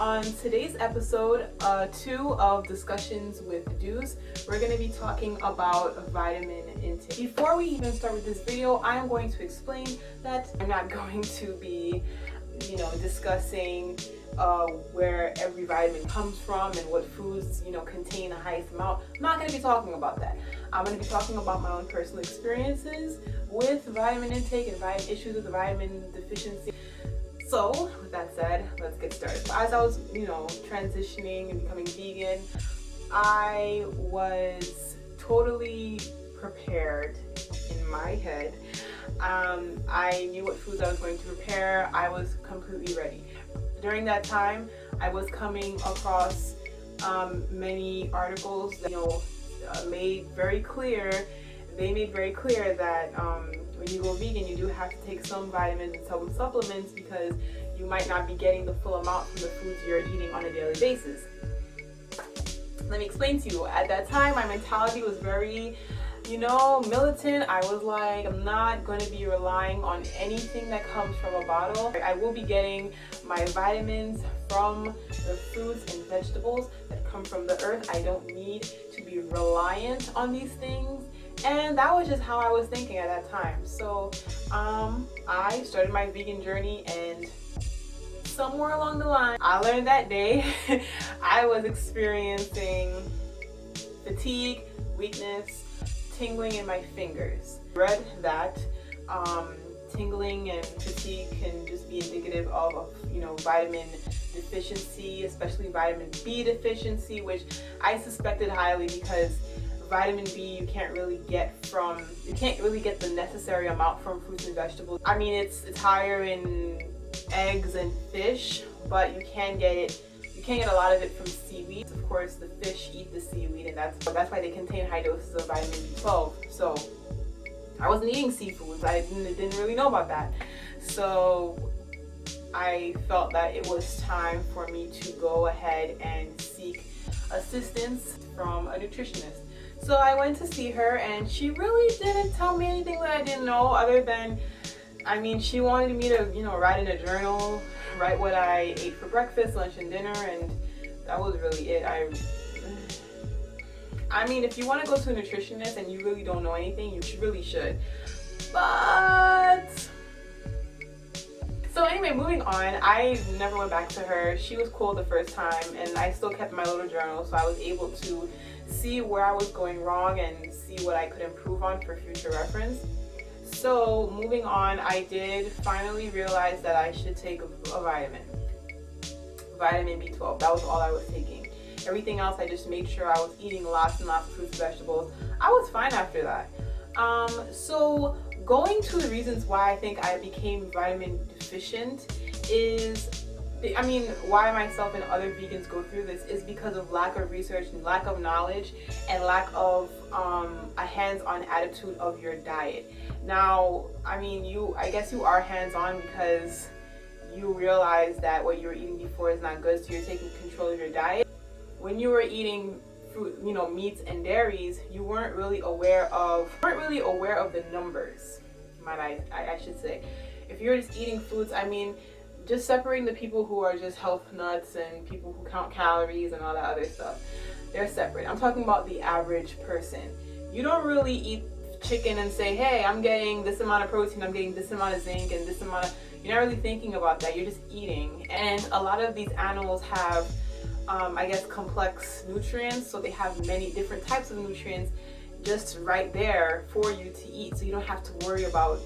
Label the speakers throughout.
Speaker 1: On today's episode 2 of Discussions with Doose, we're going to be talking about vitamin intake. Before we even start with this video, I am going to explain that I'm not going to be, discussing where every vitamin comes from and what foods, contain the highest amount. I'm not going to be talking about that. I'm going to be talking about my own personal experiences with vitamin intake and issues with the vitamin deficiency. So, with that said, let's get started. As I was, transitioning and becoming vegan, I was totally prepared in my head. I knew what foods I was going to prepare. I was completely ready. During that time, I was coming across many articles that made very clear that when you go vegan, you do have to take some vitamins and some supplements because you might not be getting the full amount from the foods you're eating on a daily basis. Let me explain to you. At that time, my mentality was very, militant. I was like, I'm not going to be relying on anything that comes from a bottle. I will be getting my vitamins from the fruits and vegetables that come from the earth. I don't need to be reliant on these things. And that was just how I was thinking at that time. So I started my vegan journey, and somewhere along the line, I learned that day I was experiencing fatigue, weakness, tingling in my fingers. I read that tingling and fatigue can just be indicative of vitamin deficiency, especially vitamin B deficiency, which I suspected highly because vitamin B you can't really get the necessary amount from fruits and vegetables. I mean, it's higher in eggs and fish, but you can't get a lot of it from seaweed. Of course, the fish eat the seaweed, and that's why they contain high doses of vitamin B12. So I wasn't eating seafoods. I didn't really know about that. So I felt that it was time for me to go ahead and seek assistance from a nutritionist. So I went to see her, and she really didn't tell me anything that I didn't know, other than, she wanted me to, write in a journal, write what I ate for breakfast, lunch, and dinner, and that was really it. If you want to go to a nutritionist and you really don't know anything, you really should. But so anyway, moving on, I never went back to her. She was cool the first time, and I still kept my little journal, so I was able to see where I was going wrong and see what I could improve on for future reference. So moving on, I did finally realize that I should take a vitamin B12. That was all I was taking. Everything else, I just made sure I was eating lots and lots of fruits and vegetables. I was fine after that. So going to the reasons why I think I became vitamin deficient is, why myself and other vegans go through this is because of lack of research and lack of knowledge and lack of a hands-on attitude of your diet. Now, I guess you are hands-on because you realize that what you were eating before is not good, so you're taking control of your diet. When you were eating fruit, meats and dairies, you weren't really aware of the numbers, I should say. If you're just eating foods, just separating the people who are just health nuts and people who count calories and all that other stuff, they're separate. I'm talking about the average person. You don't really eat chicken and say, hey, I'm getting this amount of protein, I'm getting this amount of zinc and this amount of, you're not really thinking about that. You're just eating. And a lot of these animals have complex nutrients, so they have many different types of nutrients just right there for you to eat, so you don't have to worry about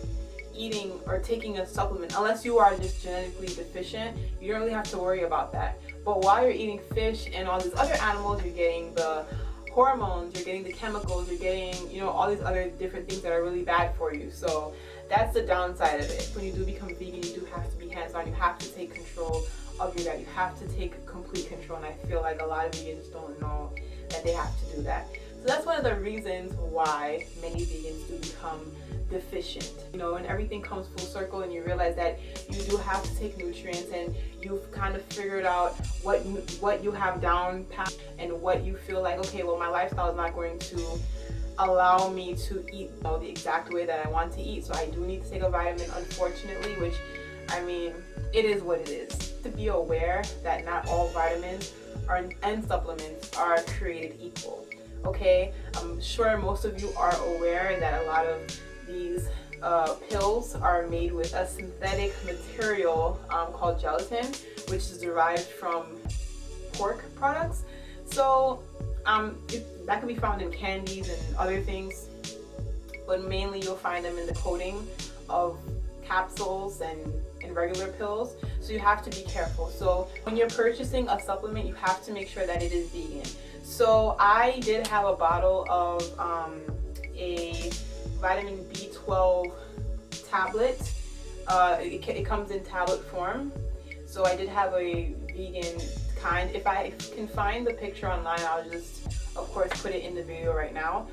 Speaker 1: eating or taking a supplement unless you are just genetically deficient. You don't really have to worry about that. But while you're eating fish and all these other animals, you're getting the hormones, you're getting the chemicals, you're getting all these other different things that are really bad for you. So that's the downside of it. When you do become vegan, you do have to be hands-on. You have to take control of your diet. You have to take complete control, and I feel like a lot of vegans don't know that they have to do that. So that's one of the reasons why many vegans do become deficient. And everything comes full circle, and you realize that you do have to take nutrients, and you've kind of figured out what you have down pat and what you feel like, okay, well, my lifestyle is not going to allow me to eat the exact way that I want to eat, so I do need to take a vitamin, unfortunately, which it is what it is. To be aware that not all vitamins and supplements are created equal. Okay, I'm sure most of you are aware that a lot of these pills are made with a synthetic material called gelatin, which is derived from pork products. So that can be found in candies and other things, but mainly you'll find them in the coating of capsules and in regular pills. So you have to be careful. So when you're purchasing a supplement, you have to make sure that it is vegan. So I did have a bottle of a vitamin B12 tablet. It comes in tablet form. So I did have a vegan kind. If I can find the picture online, I'll just of course put it in the video right now.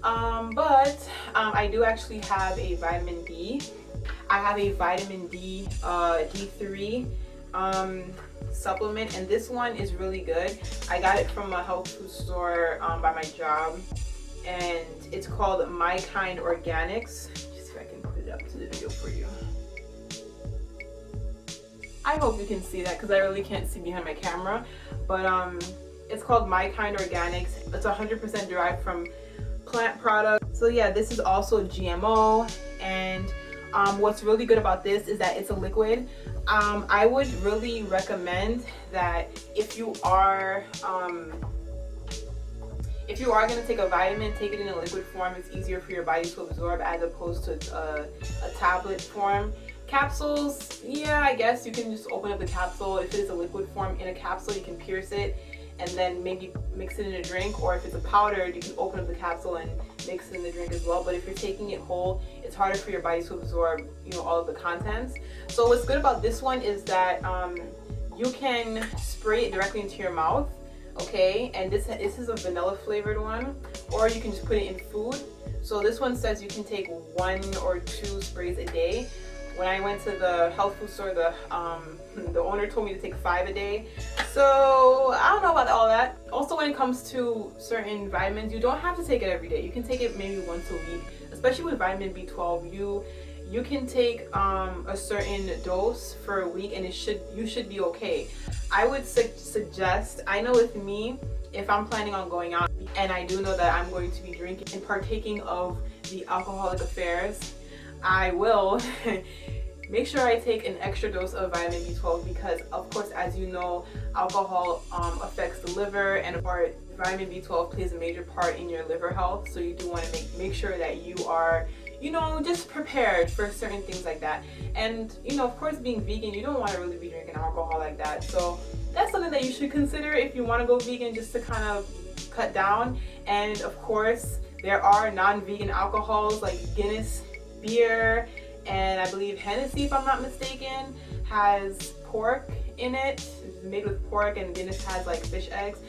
Speaker 1: But I do actually have a vitamin D. I have a vitamin D D3 supplement, and this one is really good. I got it from a health food store by my job, and it's called My Kind Organics. Just see if I can put it up to the video for you. I hope you can see that because I really can't see behind my camera, but it's called My Kind Organics. It's 100% derived from plant products. So yeah, this is also GMO, and what's really good about this is that it's a liquid. I would really recommend that if you are going to take a vitamin, take it in a liquid form. It's easier for your body to absorb as opposed to a tablet form. Capsules, yeah, I guess you can just open up the capsule. If it is a liquid form in a capsule, you can pierce it and then maybe mix it in a drink, or if it's a powder, you can open up the capsule and mix it in the drink as well. But if you're taking it whole, it's harder for your body to absorb, all of the contents. So what's good about this one is that you can spray it directly into your mouth, okay? And this is a vanilla flavored one, or you can just put it in food. So this one says you can take 1 or 2 sprays a day. When I went to the health food store, the owner told me to take 5 a day. So I don't know about all that. Also, when it comes to certain vitamins, you don't have to take it every day. You can take it maybe once a week, especially with vitamin B12. You can take a certain dose for a week, and you should be okay. I would suggest, I know with me, if I'm planning on going out and I do know that I'm going to be drinking and partaking of the alcoholic affairs, I will make sure I take an extra dose of vitamin B12, because of course, as you know, alcohol affects the liver, and vitamin B12 plays a major part in your liver health. So you do want to make sure that you are just prepared for certain things like that. And of course, being vegan, you don't want to really be drinking alcohol like that. So that's something that you should consider if you want to go vegan, just to kind of cut down. And of course, there are non-vegan alcohols like Guinness beer, and I believe Hennessy, if I'm not mistaken, has pork in it. It's made with pork, and Guinness has like fish eggs.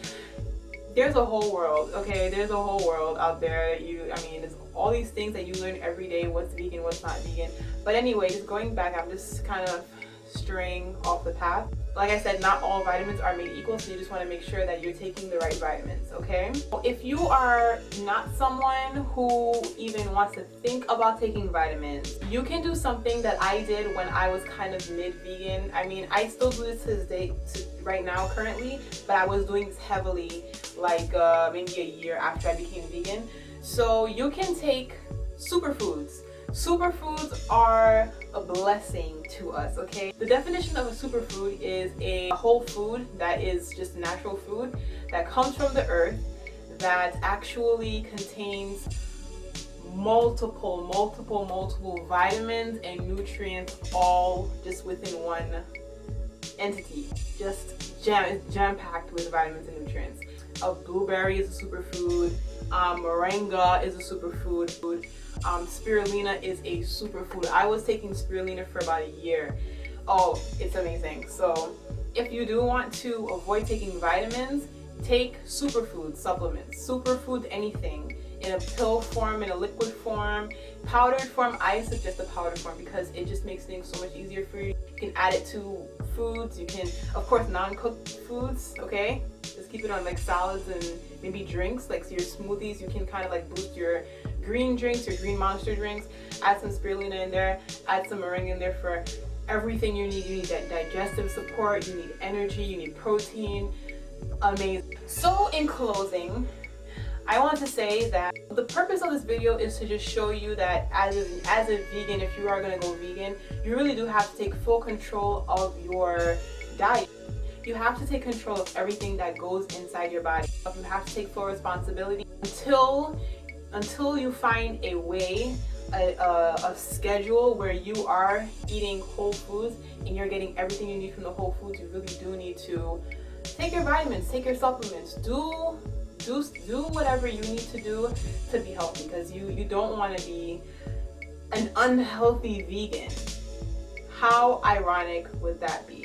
Speaker 1: There's a whole world, okay? There's a whole world out there. There's all these things that you learn every day, what's vegan, what's not vegan. But anyway, just going back, I'm just kind of straying off the path. Like I said, not all vitamins are made equal, so you just want to make sure that you're taking the right vitamins, okay? If you are not someone who even wants to think about taking vitamins, you can do something that I did when I was kind of mid-vegan. I still do this to this day, right now, currently, but I was doing this heavily like maybe a year after I became vegan. So you can take superfoods. Superfoods are a blessing to us, okay? The definition of a superfood is a whole food that is just natural food that comes from the earth, that actually contains multiple vitamins and nutrients, all just within one entity. Just jam-packed with vitamins and nutrients. A blueberry is a superfood. Moringa is a superfood. Spirulina is a superfood. I was taking spirulina for about a year. Oh, it's amazing. So if you do want to avoid taking vitamins, take superfood supplements. Superfood anything, in a pill form, in a liquid form, powdered form. I suggest the powdered form because it just makes things so much easier for you. You can add it to foods. You can, of course, non-cooked foods, okay? Just keep it on like salads and maybe drinks, like so your smoothies. You can kind of like boost your green drinks, your green monster drinks. Add some spirulina in there, add some moringa in there for everything you need. You need that digestive support, you need energy, you need protein. Amazing. So in closing, I want to say that the purpose of this video is to just show you that as a vegan, if you are going to go vegan, you really do have to take full control of your diet. You have to take control of everything that goes inside your body. You have to take full responsibility until you find a way, a schedule where you are eating whole foods and you're getting everything you need from the whole foods. You really do need to take your vitamins, take your supplements, do whatever you need to do to be healthy, because you don't want to be an unhealthy vegan. How ironic would that be?